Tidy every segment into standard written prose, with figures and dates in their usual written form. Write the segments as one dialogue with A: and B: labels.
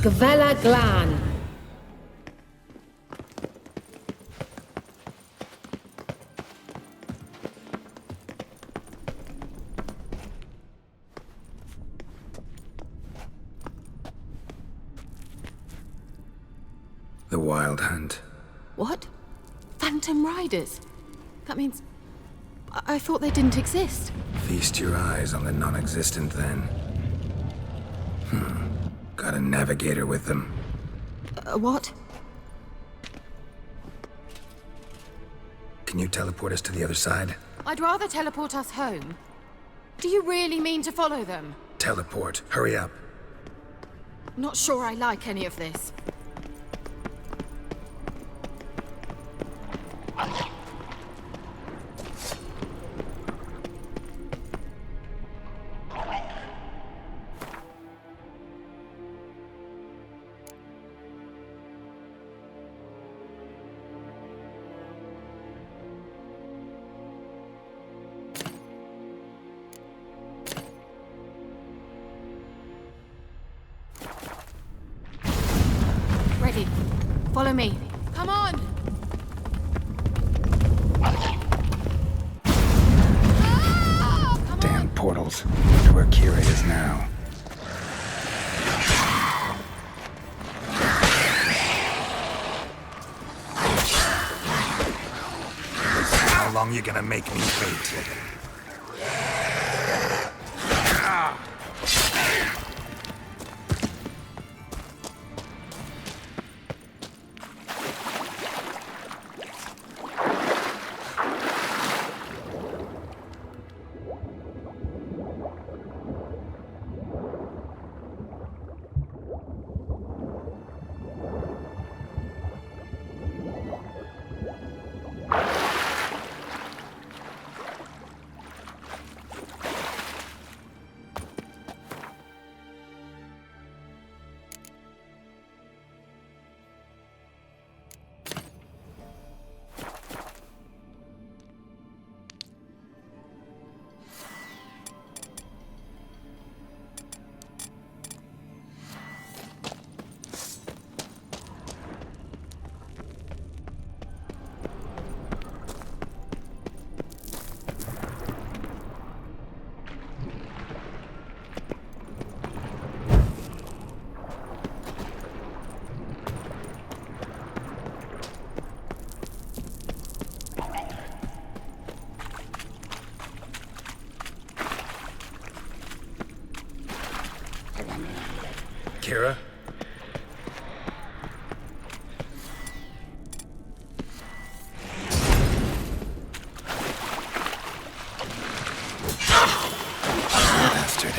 A: Gvella Glan.
B: The Wild Hunt.
C: What? Phantom Riders? That means... I thought they didn't exist.
B: Feast your eyes on the non-existent then. Got a navigator with them.
C: What?
B: Can you teleport us to the other side?
C: I'd rather teleport us home. Do you really mean to follow them?
B: Teleport. Hurry up.
C: Not sure I like any of this. Ready. Follow me. Come on!
B: Damn portals. Wonder where Ciri is now. How long you gonna make me wait? Kira? Bastard.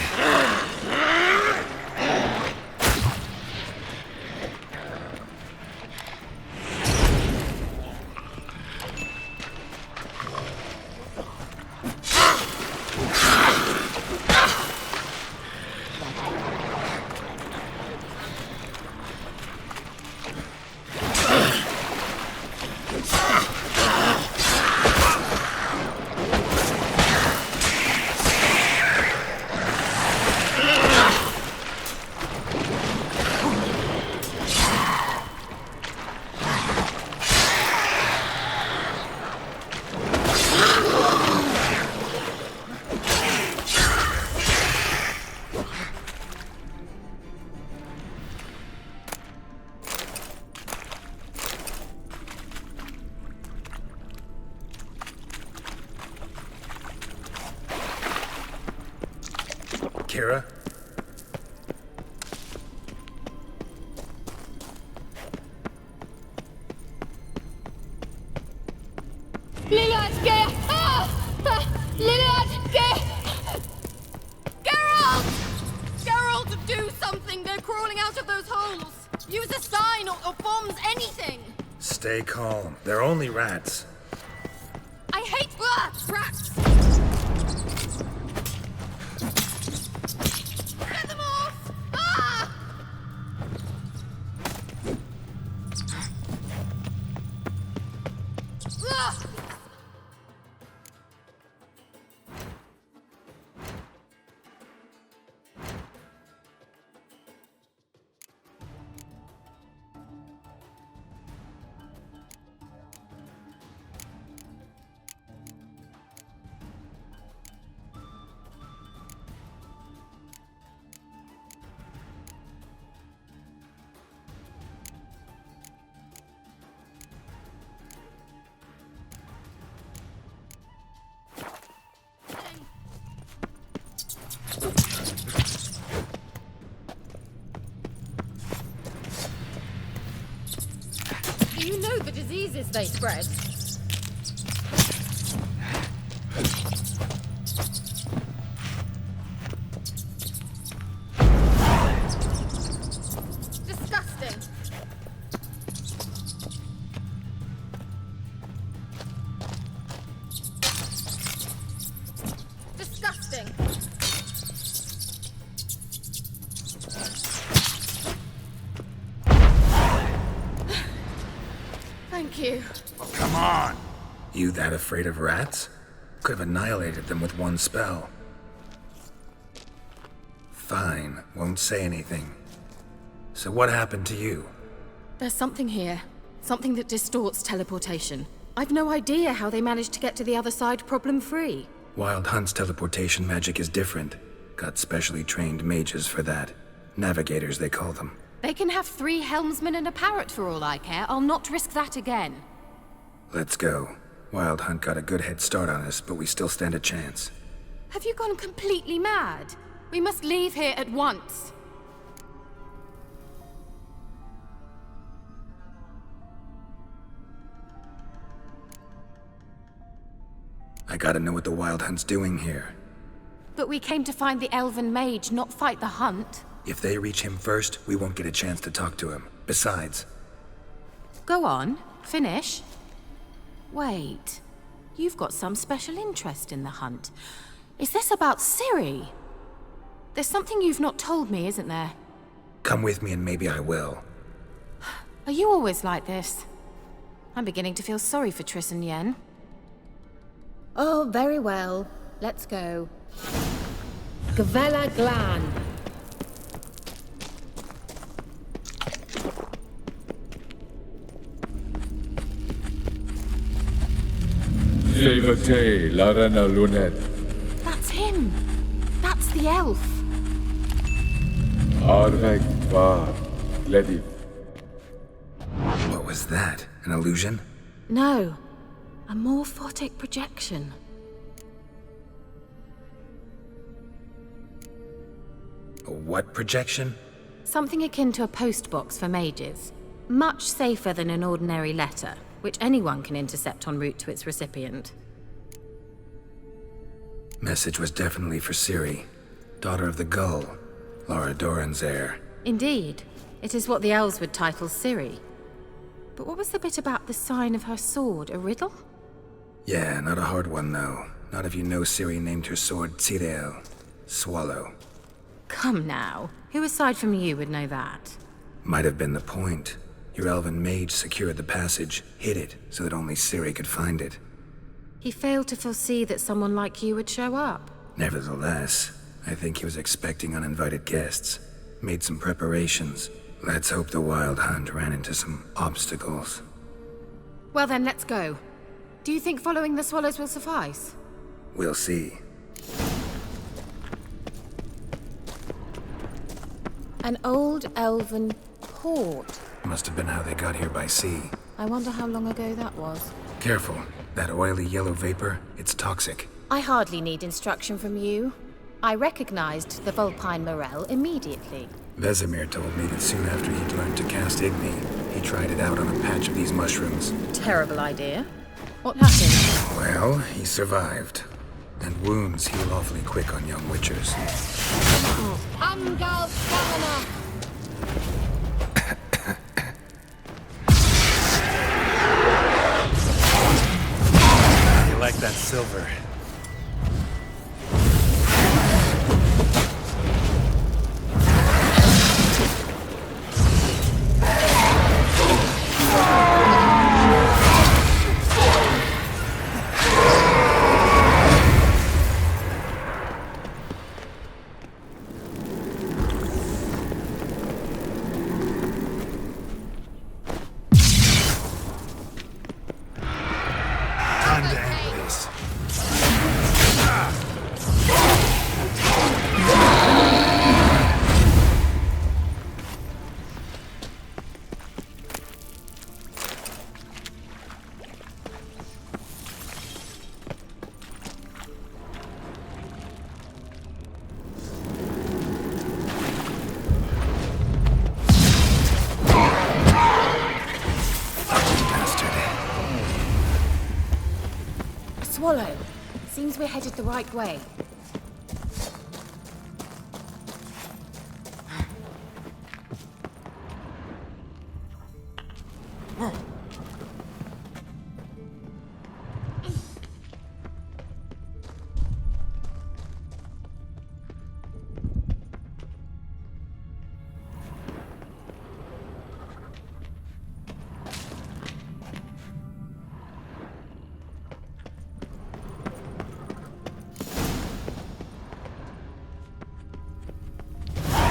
B: Kira?
C: Geralt, do something! They're crawling out of those holes! Use a sign or bombs, anything!
B: Stay calm. They're only rats.
C: I hate rats! Get them off! Ah! Ah! diseases they spread. Disgusting. Disgusting. Thank you.
B: Come on! You that afraid of rats? Could have annihilated them with one spell. Fine, won't say anything. So what happened to you?
C: There's something here. Something that distorts teleportation. I've no idea how they managed to get to the other side problem-free.
B: Wild Hunt's teleportation magic is different. Got specially trained mages for that. Navigators, they call them.
C: They can have 3 helmsmen and a parrot for all I care. I'll not risk that again.
B: Let's go. Wild Hunt got a good head start on us, but we still stand a chance.
C: Have you gone completely mad? We must leave here at once.
B: I gotta know what the Wild Hunt's doing here.
C: But we came to find the elven mage, not fight the hunt.
B: If they reach him first, we won't get a chance to talk to him. Besides...
C: Go on, finish. Wait, you've got some special interest in the hunt. Is this about Ciri? There's something you've not told me, isn't there?
B: Come with me and maybe I will.
C: Are you always like this? I'm beginning to feel sorry for Triss and Yen. Oh, very well. Let's go. Gavella Glan.
A: Levate, Larena Lunet.
C: That's him. That's the elf.
A: Arvek var, Ledith.
B: What was that? An illusion?
C: No. A morphotic projection.
B: A what projection?
C: Something akin to a postbox for mages. Much safer than an ordinary letter, which anyone can intercept en route to its recipient.
B: Message was definitely for Ciri, daughter of the Gull, Lara Doran's heir.
C: Indeed. It is what the elves would title Ciri. But what was the bit about the sign of her sword? A riddle?
B: Yeah, not a hard one though. Not if you know Ciri named her sword Ciri, swallow.
C: Come now. Who aside from you would know that?
B: Might have been the point. Your elven mage secured the passage, hid it, so that only Ciri could find it.
C: He failed to foresee that someone like you would show up.
B: Nevertheless, I think he was expecting uninvited guests. Made some preparations. Let's hope the Wild Hunt ran into some obstacles.
C: Well then, let's go. Do you think following the swallows will suffice?
B: We'll see.
C: An old elven port.
B: Must have been how they got here by sea.
C: I wonder how long ago that was.
B: Careful. That oily yellow vapor, it's toxic.
C: I hardly need instruction from you. I recognized the Vulpine Morel immediately.
B: Vesemir told me that soon after he'd learned to cast Igni, he tried it out on a patch of these mushrooms.
C: Terrible idea. What happened?
B: Well, he survived. And wounds heal awfully quick on young witchers.
C: Amgal Stamina!
B: You like that silver? Time to end this.
C: Follow. Seems we're headed the right way.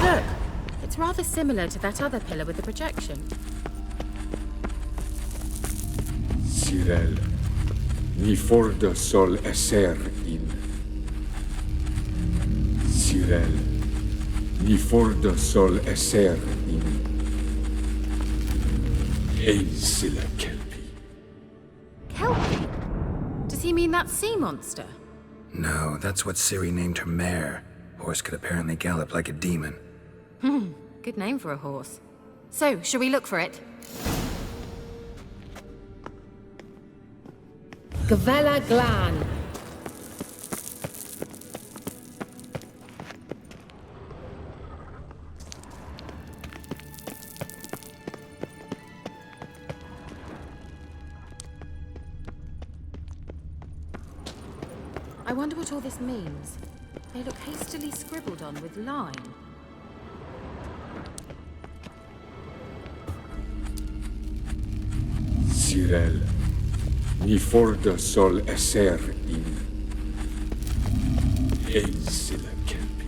C: Look, it's rather similar to that other pillar with the projection.
A: Cyril, ni forda sol esser in. Cyril, ni forda sol esser in. Ein silla kelpi.
C: Kelpie? Does he mean that sea monster?
B: No, that's what Ciri named her mare. Horse could apparently gallop like a demon.
C: Good name for a horse. So, shall we look for it? Gavella Glan. I wonder what all this means. They look hastily scribbled on with lime.
A: Cyril, ni forda sol esser in. Ein silla kelpi.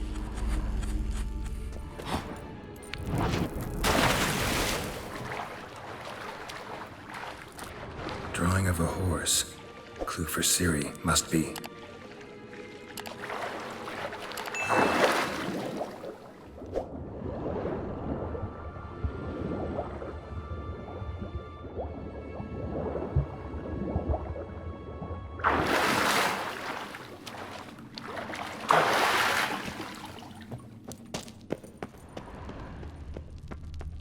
B: Drawing of a horse. Clue for Ciri, must be.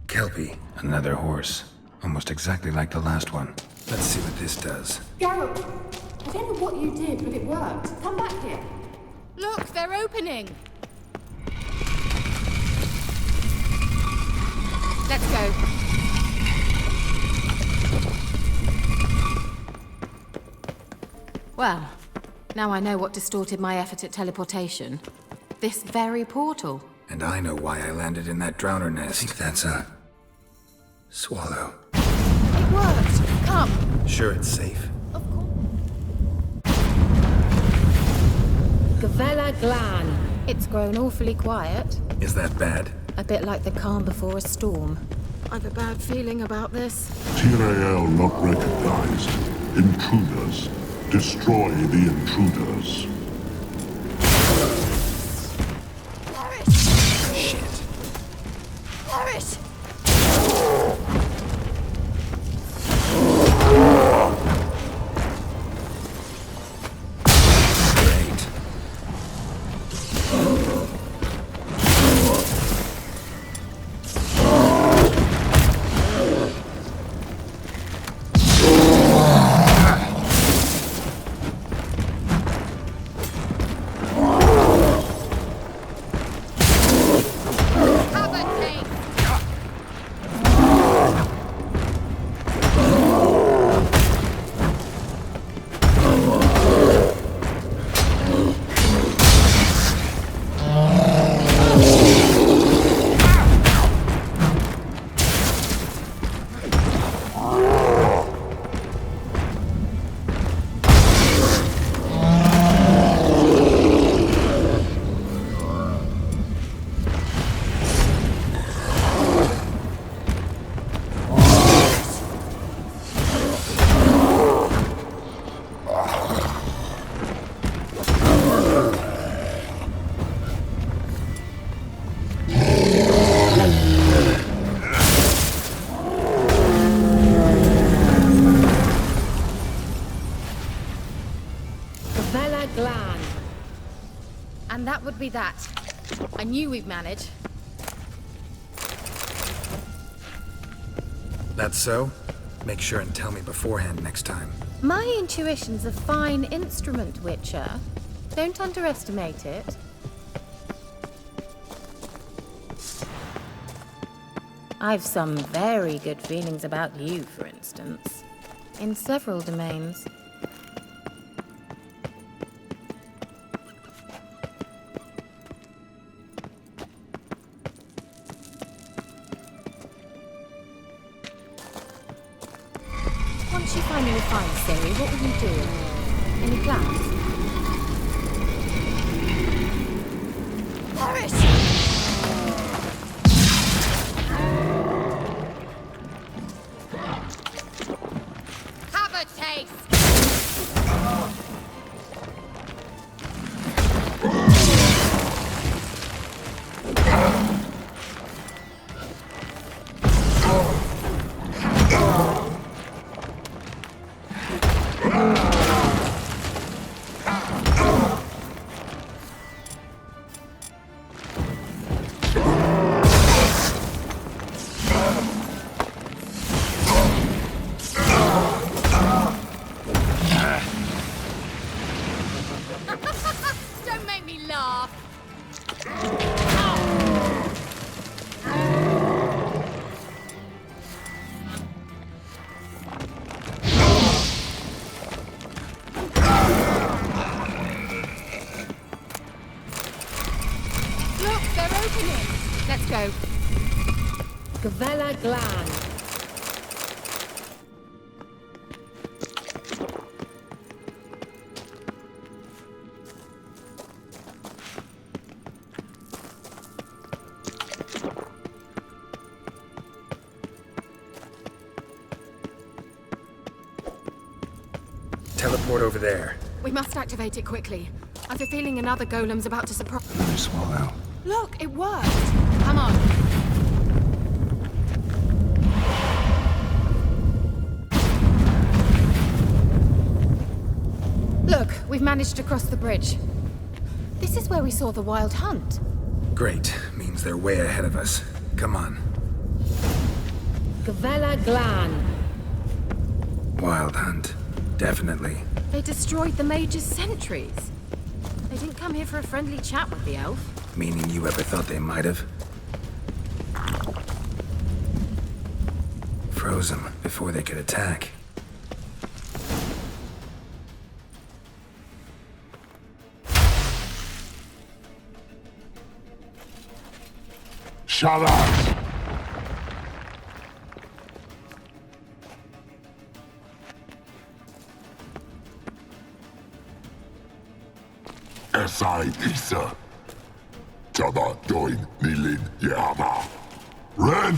B: Kelpie, another horse. Almost exactly like the last one. Let's see what this does.
D: Geralt, I don't know what you did, but it worked. Come back here.
C: Look, they're opening! Let's go. Well, now I know what distorted my effort at teleportation. This very portal.
B: And I know why I landed in that drowner nest. I think that's a... swallow.
C: It worked! Come!
B: Sure it's safe?
C: Of course. Gavella Glan. It's grown awfully quiet.
B: Is that bad?
C: A bit like the calm before a storm. I've a bad feeling about this.
E: Ciri not recognized. Intruders. Destroy the intruders.
B: Shit.
C: Perish!
B: Great.
C: And that would be that. I knew we'd manage.
B: That's so? Make sure and tell me beforehand next time.
C: My intuition's a fine instrument, Witcher. Don't underestimate it. I've some very good feelings about you, for instance. In several domains. Once you finally find Ciri, what will you do? Any plans? Perish! Have a taste! Don't make me laugh! Look, they're opening! Let's go. Gavella Glan.
B: Teleport over there.
C: We must activate it quickly. I have a feeling another golem's about to surprise.
B: Another swallow.
C: Look, it worked! Come on. Look, we've managed to cross the bridge. This is where we saw the wild hunt.
B: Great. Means they're way ahead of us. Come on.
C: Gavella Glan.
B: Wild hunt. Definitely.
C: They destroyed the Mage's sentries. They didn't come here for a friendly chat with the elf.
B: Meaning you ever thought they might have? Froze them before they could attack.
E: Shut up! Esai Isa. Tada doin nilin yama. Ren!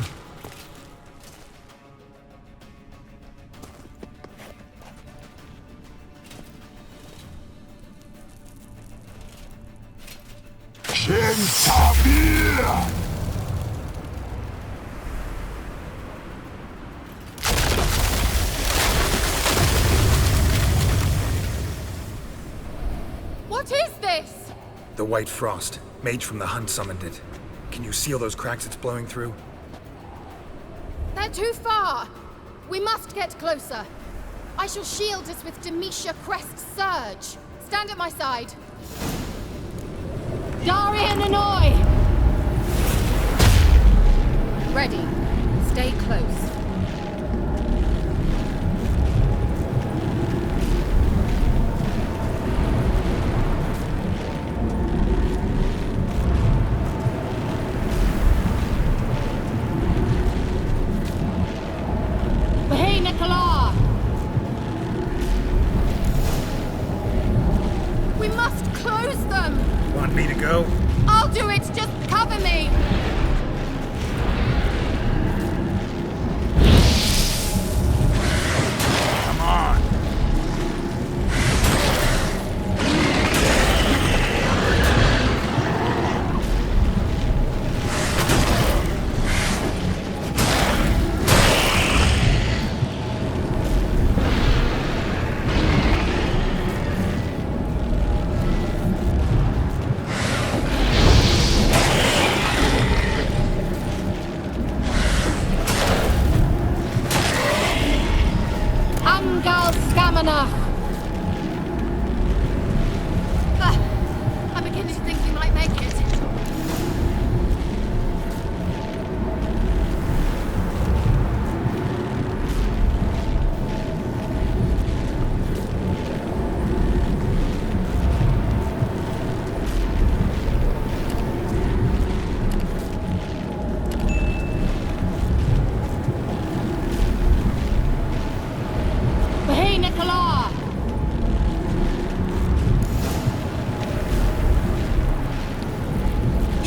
E: Shin Tabir!
C: What is this?
B: The White Frost. Mage from the hunt summoned it. Can you seal those cracks it's blowing through?
C: They're too far. We must get closer. I shall shield us with Demetia Crest Surge. Stand at my side. Darian Annoy! Ready. Stay close. We must close them!
B: Want me to go?
C: I'll do it! Just cover me!
B: Come on!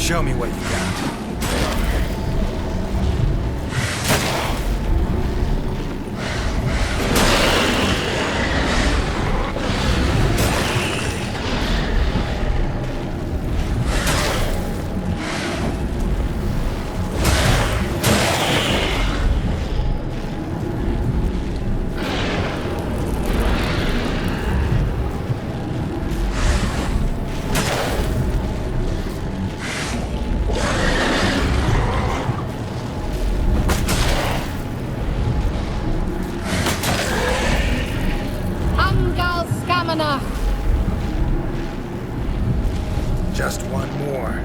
B: Show me what you got. Just one more.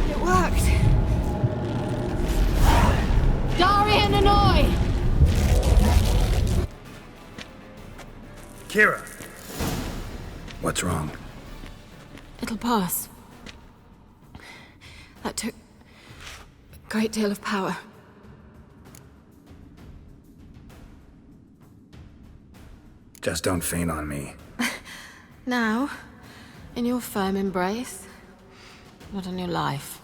C: It worked. Darian Annoy!
B: Kira! What's wrong?
C: It'll pass. That took a great deal of power.
B: Just don't faint on me.
C: Now, in your firm embrace, not on your life.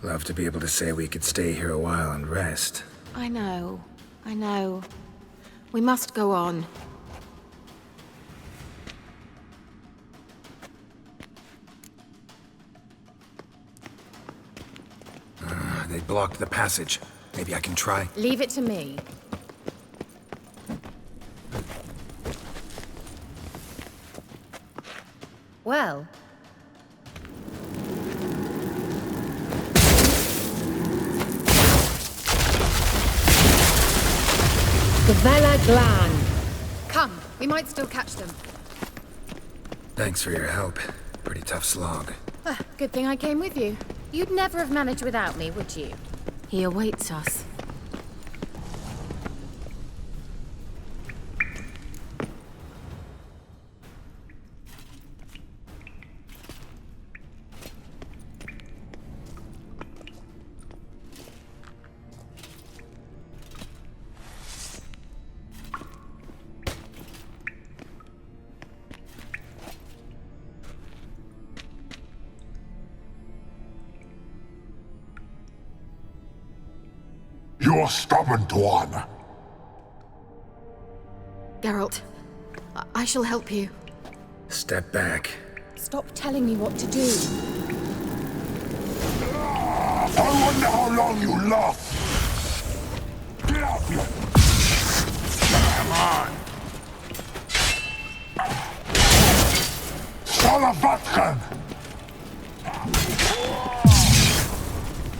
B: Love to be able to say we could stay here a while and rest.
C: I know. We must go on.
B: They blocked the passage. Maybe I can try.
C: Leave it to me. Well. Gavella Glan. Come, we might still catch them.
B: Thanks for your help. Pretty tough slog.
C: Good thing I came with you. You'd never have managed without me, would you? He awaits us.
E: You're stubborn, one.
C: Geralt, I shall help you.
B: Step back.
C: Stop telling me what to do.
E: I wonder how long you last. Get out here. Come on. Salavatkan.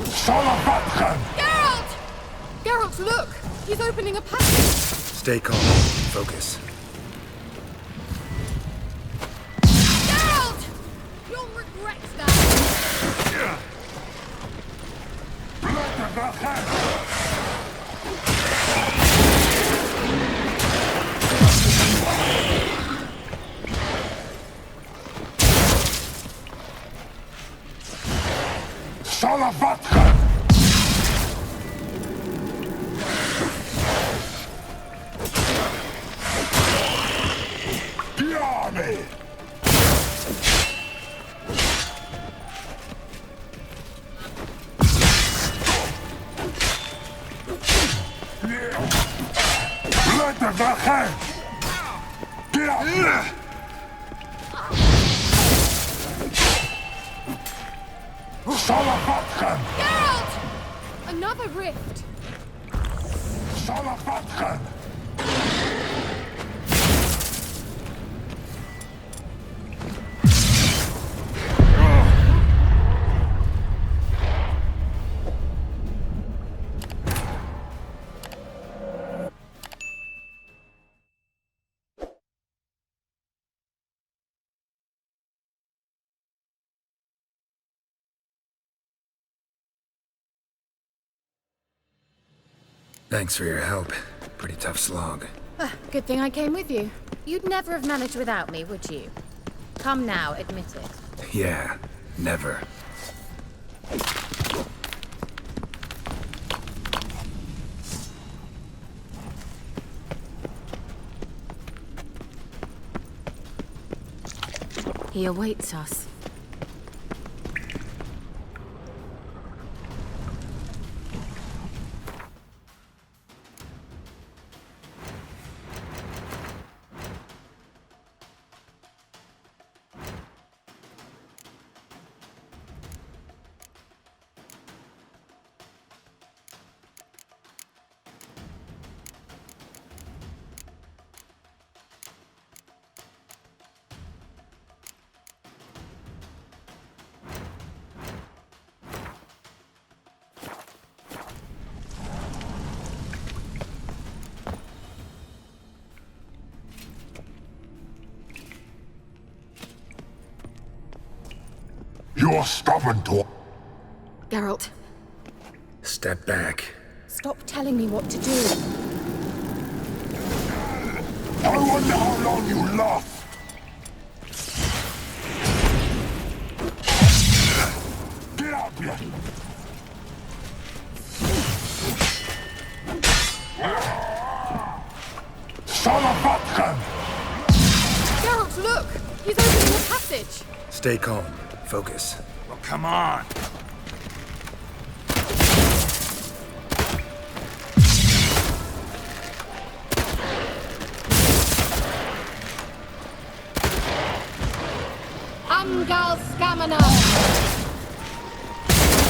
E: Salavatkan.
C: Geralt, look! He's opening a passage!
B: Stay calm. Focus.
C: Geralt! You'll regret that!
E: Salavatkan! Wache! Get up! Salafatchen!
C: Geralt! Another rift!
E: Salafatchen!
B: Thanks for your help. Pretty tough slog.
C: Good thing I came with you. You'd never have managed without me, would you? Come now, admit it.
B: Yeah, never.
C: He awaits us.
E: You're stubborn to...
C: Geralt,
B: Step back.
C: stop telling me what to do.
E: I wonder how long you last. Get up here! Salafatchen!
C: Geralt, look! He's opening a passage!
B: Stay calm. Focus.
E: Well, come on!
C: Angal Scamina!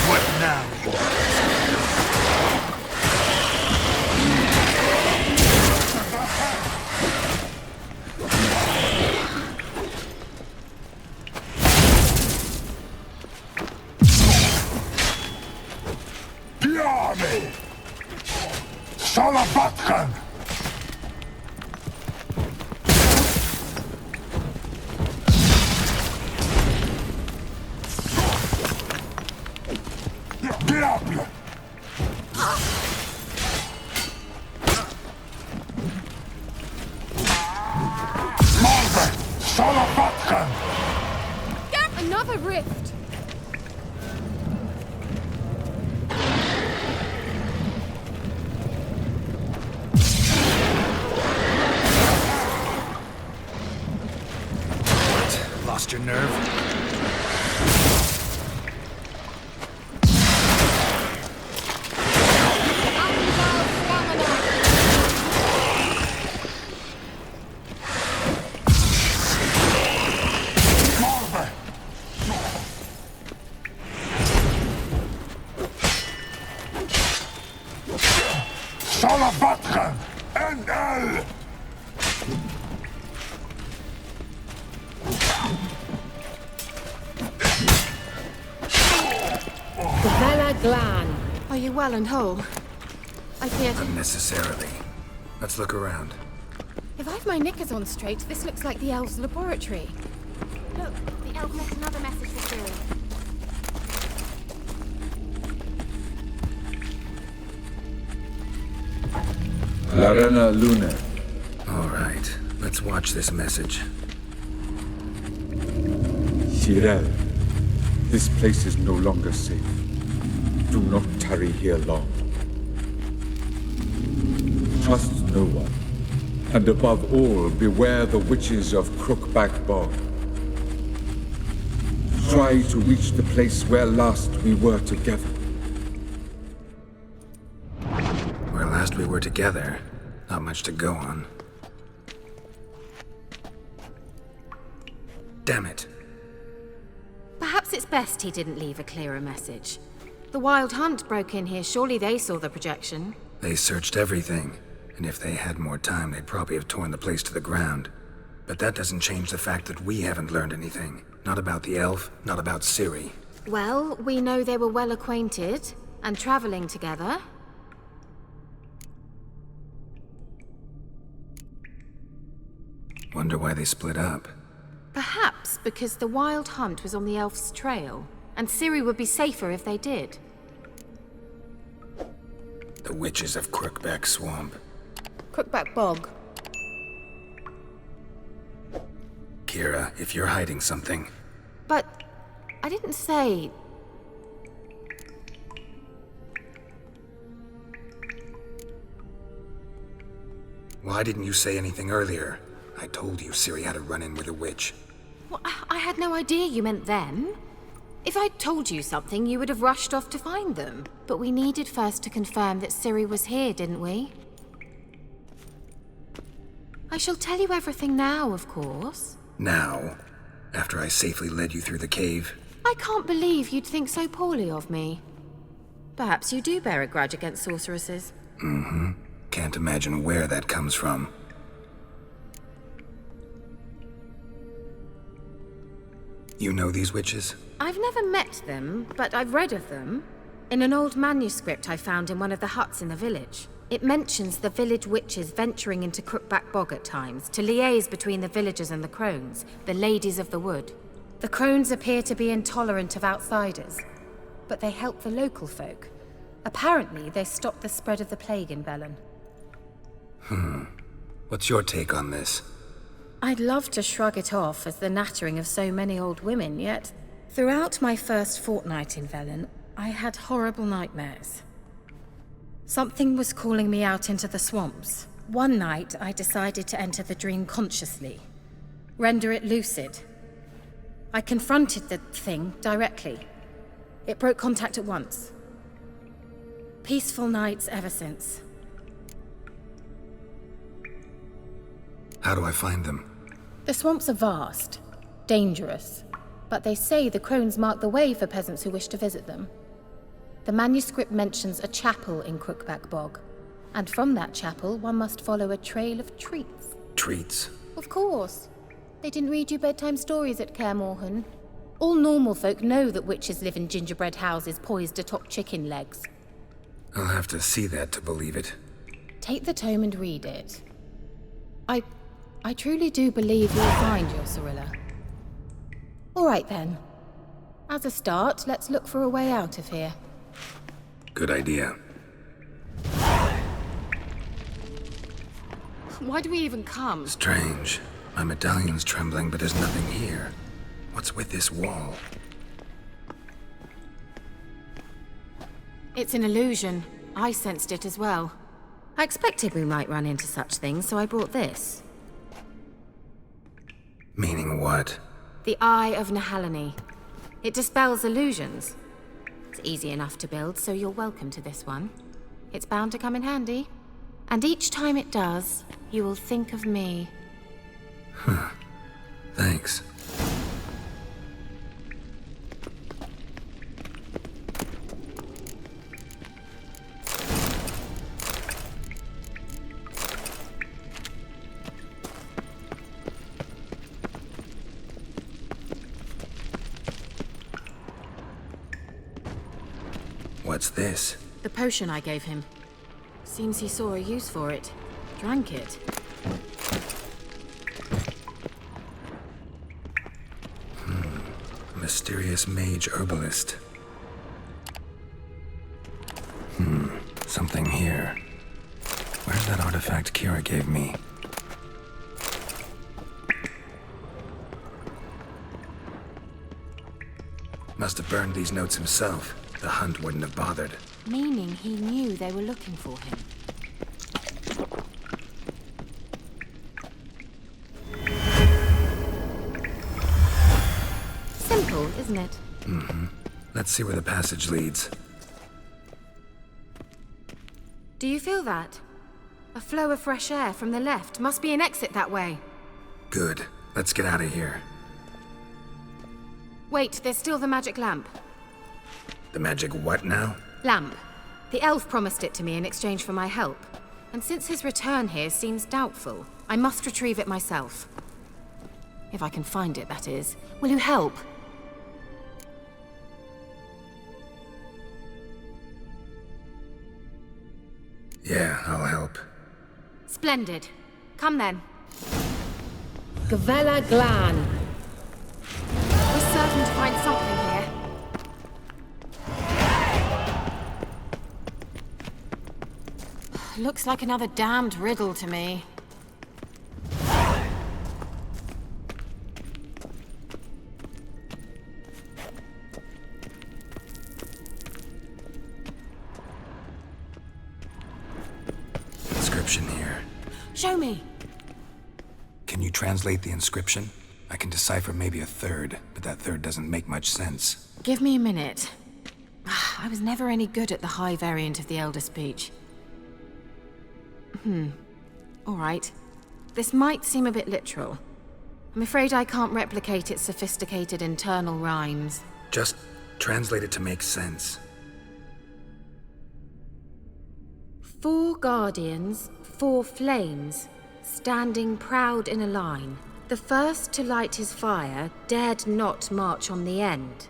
E: What now? Diane! Salafatchen! Get up here! Marve! Salafatchen!
C: Another rift!
B: Lost your nerve?
C: Angal Scamina!
E: Marve! Salafatchen! NL!
C: Vela Glan. Are you well and whole? I feared...
B: Unnecessarily. Let's look around.
C: If I've my knickers on straight, this looks like the elves' laboratory. Look, the elf left another message for Ciri.
A: Larena Luna.
B: All right. Let's watch this message.
A: Ciri, this place is no longer safe. Do not tarry here long. Trust no one. And above all, beware the witches of Crookback Bog. Try to reach the place where last we were together.
B: Where last we were together. Not much to go on. Damn it.
C: Perhaps it's best he didn't leave a clearer message. The Wild Hunt broke in here. Surely they saw the projection.
B: They searched everything, and if they had more time, they'd probably have torn the place to the ground. But that doesn't change the fact that we haven't learned anything. Not about the elf, not about Ciri.
C: Well, we know they were well acquainted and traveling together.
B: Wonder why they split up.
C: Perhaps because the Wild Hunt was on the elf's trail, and Ciri would be safer if they did.
B: The witches of Crookback Swamp.
C: Crookback Bog.
B: Kira, if you're hiding something...
C: But I didn't say...
B: Why didn't you say anything earlier? I told you Ciri had a run-in with a witch.
C: Well, I had no idea you meant them. If I'd told you something, you would have rushed off to find them. But we needed first to confirm that Ciri was here, didn't we? I shall tell you everything now, of course.
B: Now? After I safely led you through the cave?
C: I can't believe you'd think so poorly of me. Perhaps you do bear a grudge against sorceresses.
B: Mm-hmm. Can't imagine where that comes from. You know these witches?
C: I've never met them, but I've read of them. In an old manuscript I found in one of the huts in the village. It mentions the village witches venturing into Crookback Bog at times to liaise between the villagers and the crones, the ladies of the wood. The crones appear to be intolerant of outsiders, but they help the local folk. Apparently, they stopped the spread of the plague in Velen.
B: What's your take on this?
C: I'd love to shrug it off as the nattering of so many old women, yet throughout my first fortnight in Velen, I had horrible nightmares. Something was calling me out into the swamps. One night, I decided to enter the dream consciously, render it lucid. I confronted the thing directly. It broke contact at once. Peaceful nights ever since.
B: How do I find them?
C: The swamps are vast, dangerous, but they say the crones mark the way for peasants who wish to visit them. The manuscript mentions a chapel in Crookback Bog, and from that chapel one must follow a trail of treats.
B: Treats?
C: Of course. They didn't read you bedtime stories at Kaer Morhen. All normal folk know that witches live in gingerbread houses poised atop chicken legs.
B: I'll have to see that to believe it.
C: Take the tome and read it. I truly do believe you'll find your Cirilla. All right then. As a start, let's look for a way out of here.
B: Good idea.
C: Why do we even come?
B: Strange. My medallion's trembling, but there's nothing here. What's with this wall?
C: It's an illusion. I sensed it as well. I expected we might run into such things, so I brought this.
B: Meaning what?
C: The Eye of Nehaleni. It dispels illusions. It's easy enough to build, so you're welcome to this one. It's bound to come in handy. And each time it does, you will think of me.
B: Thanks. What's this?
C: The potion I gave him. Seems he saw a use for it. Drank it.
B: Mysterious mage herbalist. Something here. Where's that artifact Kira gave me? Must have burned these notes himself. The hunt wouldn't have bothered.
C: Meaning he knew they were looking for him. Simple, isn't it?
B: Let's see where the passage leads.
C: Do you feel that? A flow of fresh air from the left. Must be an exit that way.
B: Good. Let's get out of here.
C: Wait, there's still the magic lamp.
B: The magic what now?
C: Lamp. The elf promised it to me in exchange for my help. And since his return here seems doubtful, I must retrieve it myself. If I can find it, that is. Will you help?
B: Yeah, I'll help.
C: Splendid. Come then.
F: Gavella Glan.
C: We're certain to find something here. Looks like another damned riddle to me.
B: Inscription here.
C: Show me.
B: Can you translate the inscription? I can decipher maybe a third, but that third doesn't make much sense.
C: Give me a minute. I was never any good at the high variant of the Elder Speech. All right. This might seem a bit literal. I'm afraid I can't replicate its sophisticated internal rhymes.
B: Just translate it to make sense.
C: 4 guardians, 4 flames, standing proud in a line. The first to light his fire dared not march on the end.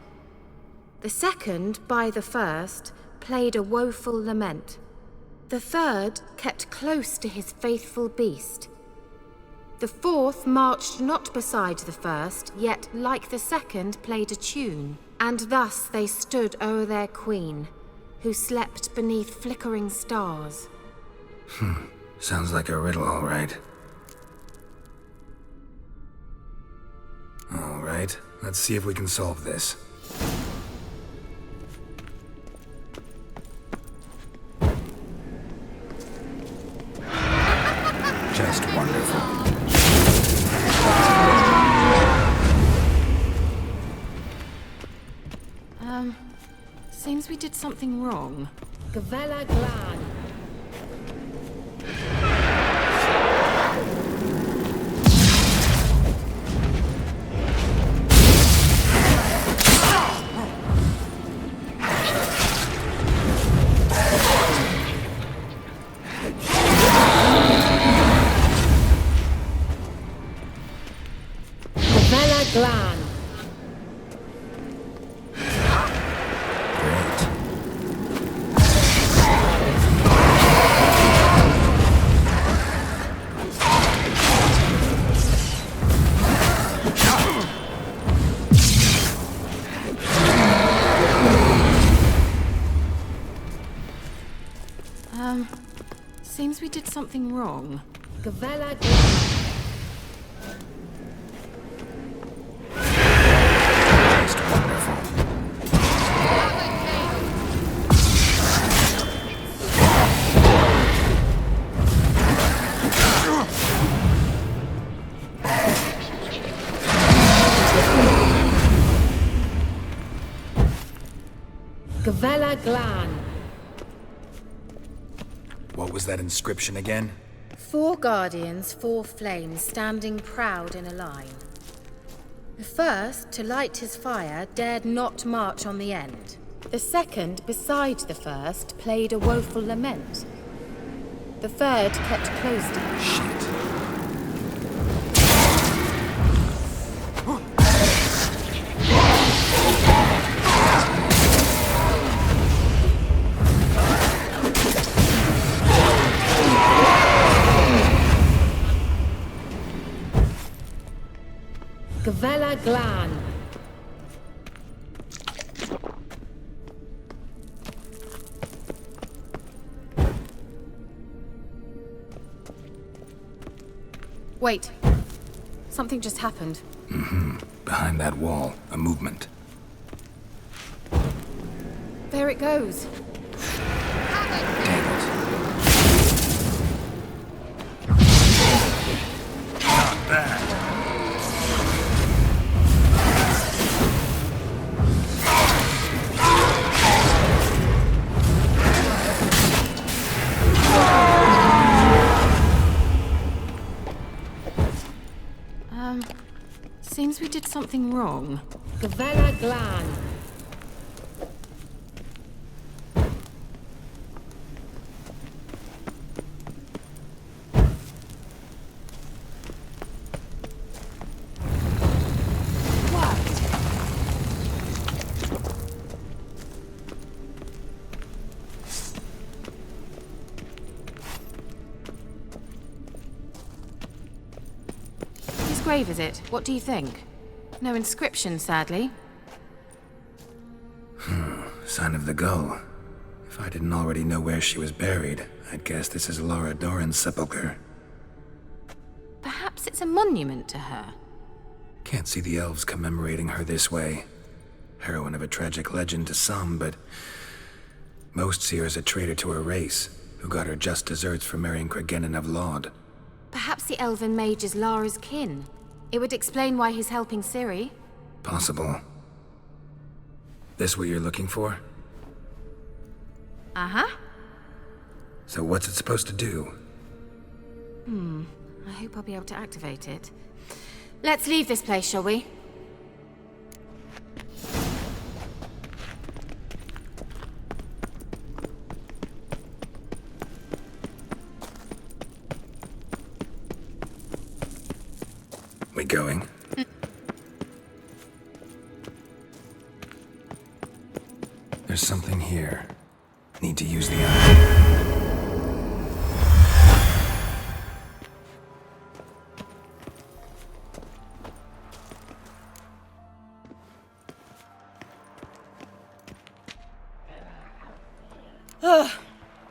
C: The second, by the first, played a woeful lament. The third kept close to his faithful beast. The fourth marched not beside the first, yet like the second played a tune. And thus they stood o'er their queen, who slept beneath flickering stars.
B: Sounds like a riddle, all right. All right, let's see if we can solve this. Just wonderful.
C: Seems we did something wrong.
F: Gavella Glan. Gavella Glan.
B: Great.
C: Seems we did something wrong.
F: Gavella Glan.
B: Just wonderful.
F: Gavella Glan.
B: What was that inscription again?
C: 4 guardians, 4 flames, standing proud in a line. The first, to light his fire, dared not march on the end. The second, beside the first, played a woeful lament. The third kept close to him.
B: Shit.
F: Gavella Glan.
C: Wait. Something just happened.
B: Behind that wall, a movement.
C: There it goes.
B: Damn it. Not bad.
C: something wrong?
F: Gavella Glan.
C: Whose grave is it? What do you think? No inscription, sadly.
B: Sign of the gull. If I didn't already know where she was buried, I'd guess this is Laura Doran's sepulcher.
C: Perhaps it's a monument to her.
B: Can't see the elves commemorating her this way. Heroine of a tragic legend to some, but most see her as a traitor to her race, who got her just desserts for marrying Cregennan of Laud.
C: Perhaps the elven mage is Lara's kin. It would explain why he's helping Ciri.
B: Possible. This what you're looking for?
C: Uh-huh.
B: So what's it supposed to do?
C: I hope I'll be able to activate it. Let's leave this place, shall we?
B: We going? There's something here. Need to use the eye.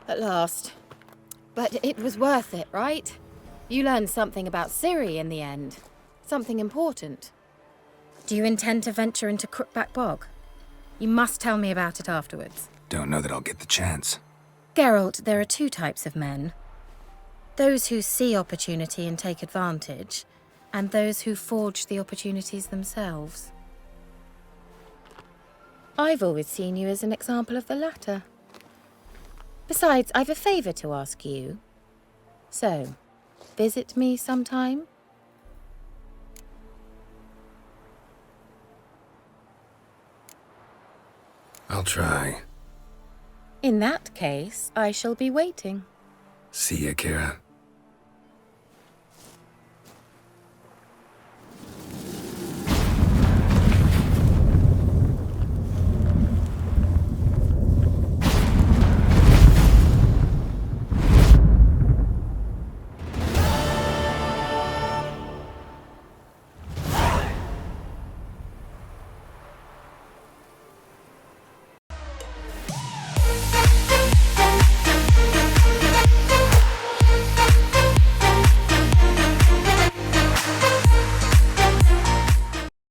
C: At last. But it was worth it, right? You learned something about Ciri in the end. Something important. Do you intend to venture into Crookback Bog? You must tell me about it afterwards.
B: Don't know that I'll get the chance.
C: Geralt, there are two types of men. Those who see opportunity and take advantage, and those who forge the opportunities themselves. I've always seen you as an example of the latter. Besides, I've a favor to ask you. So, visit me sometime?
B: I'll try.
C: In that case, I shall be waiting.
B: See ya, Kira.